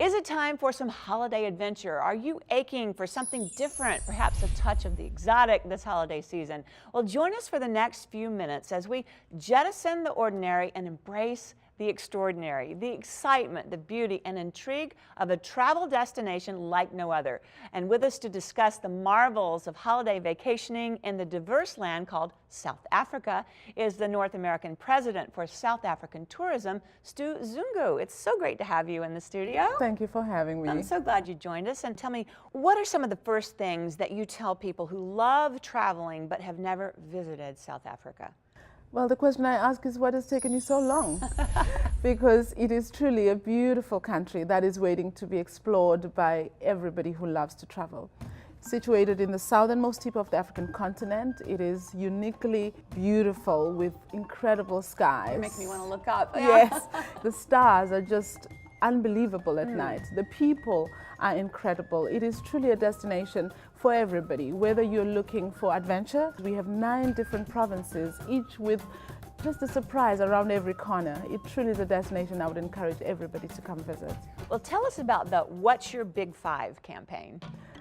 Is it time for some holiday adventure? Are you aching for something different, perhaps a touch of the exotic this holiday season? Well, join us for the next few minutes as we jettison the ordinary and embrace the extraordinary, the excitement, the beauty, and intrigue of a travel destination like no other. And with us to discuss the marvels of holiday vacationing in the diverse land called South Africa is the North American president for South African tourism, Sthu Zungu. It's so great to have you in the studio. Thank you for having me. I'm so glad you joined us. And tell me, what are some of the first things that you tell people who love traveling but have never visited South Africa? Well, the question I ask is, what has taken you so long? Because it is truly a beautiful country that is waiting to be explored by everybody who loves to travel. Situated in the southernmost tip of the African continent, it is uniquely beautiful with incredible skies. You make me want to look up. Yes, the stars are just unbelievable at night. The people are incredible. It is truly a destination for everybody, whether you're looking for adventure. We have 9 different provinces, each with just a surprise around every corner. It truly is a destination I would encourage everybody to come visit. Well, tell us about the What's Your Big Five campaign.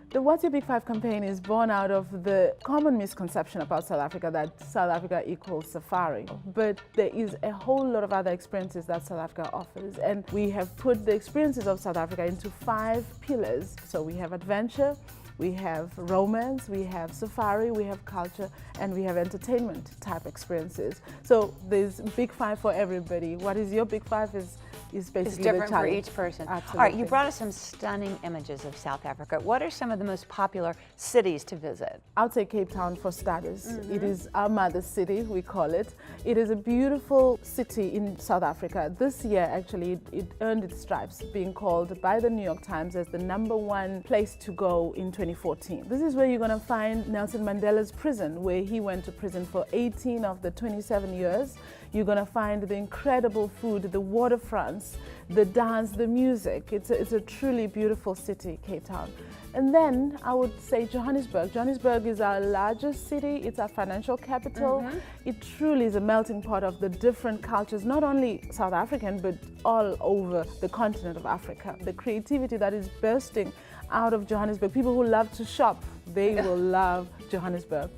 The What's Your Big Five campaign is born out of the common misconception about South Africa that South Africa equals safari. But there is a whole lot of other experiences that South Africa offers. And we have put the experiences of South Africa into 5 pillars. So we have adventure, we have romance, we have safari, we have culture, and we have entertainment type experiences. So there's Big Five for everybody. What is your Big Five is basically it's different the for each person. Absolutely. All right, you brought us some stunning images of South Africa. What are some of the most popular cities to visit? I would say Cape Town for starters. It is our mother city, we call it. It is a beautiful city in South Africa. This year, actually, it earned its stripes, being called by the New York Times as the #1 place to go in 2014. This is where you're going to find Nelson Mandela's prison, where he went to prison for 18 of the 27 years. You're going to find the incredible food, the waterfronts, the dance, the music. It's a truly beautiful city, Cape Town. And then I would say Johannesburg. Johannesburg is our largest city. It's our financial capital. It truly is a melting pot of the different cultures, not only South African, but all over the continent of Africa. The creativity that is bursting out of Johannesburg. People who love to shop, they will love Johannesburg.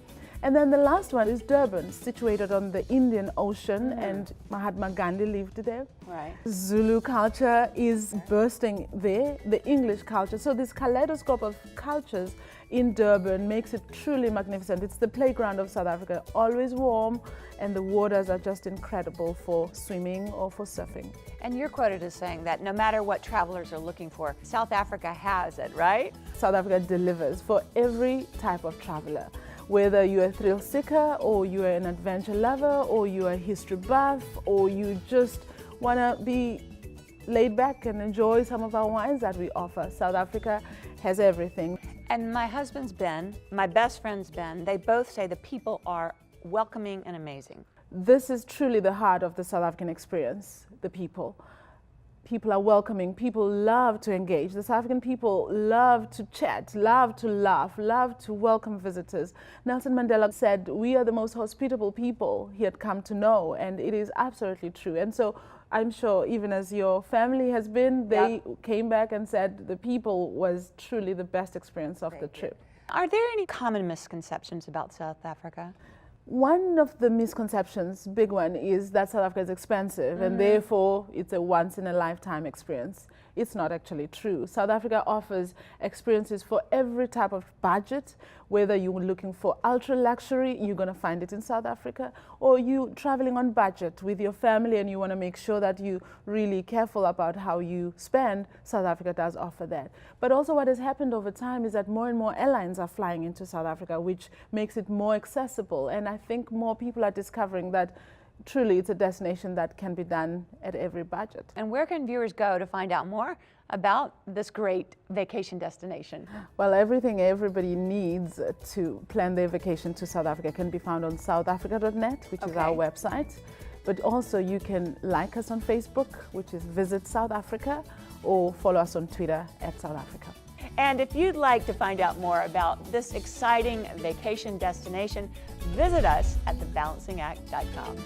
And then the last one is Durban, situated on the Indian Ocean, and Mahatma Gandhi lived there. Right. Zulu culture is bursting there, the English culture. So this kaleidoscope of cultures in Durban makes it truly magnificent. It's the playground of South Africa, always warm, and the waters are just incredible for swimming or for surfing. And you're quoted as saying that no matter what travelers are looking for, South Africa has it, right? South Africa delivers for every type of traveler. Whether you're a thrill seeker, or you're an adventure lover, or you're a history buff, or you just want to be laid back and enjoy some of our wines that we offer, South Africa has everything. And my husband's Ben, my best friend's Ben, they both say the people are welcoming and amazing. This is truly the heart of the South African experience, the people. People are welcoming, people love to engage. The South African people love to chat, love to laugh, love to welcome visitors. Nelson Mandela said, we are the most hospitable people he had come to know, and it is absolutely true. And so I'm sure even as your family has been, they came back and said the people was truly the best experience of the trip. Are there any common misconceptions about South Africa? One of the misconceptions, big one, is that South Africa is expensive and therefore it's a once-in-a-lifetime experience. It's not actually true. South Africa offers experiences for every type of budget, whether you're looking for ultra luxury, you're going to find it in South Africa, or you traveling on budget with your family and you want to make sure that you're really careful about how you spend, South Africa does offer that. But also what has happened over time is that more and more airlines are flying into South Africa, which makes it more accessible. And I think more people are discovering that truly it's a destination that can be done at every budget. And where can viewers go to find out more about this great vacation destination? Well, everything everybody needs to plan their vacation to South Africa can be found on southafrica.net, which is our website. But also you can like us on Facebook, which is Visit South Africa, or follow us on Twitter @South Africa. And if you'd like to find out more about this exciting vacation destination, visit us at thebalancingAct.com.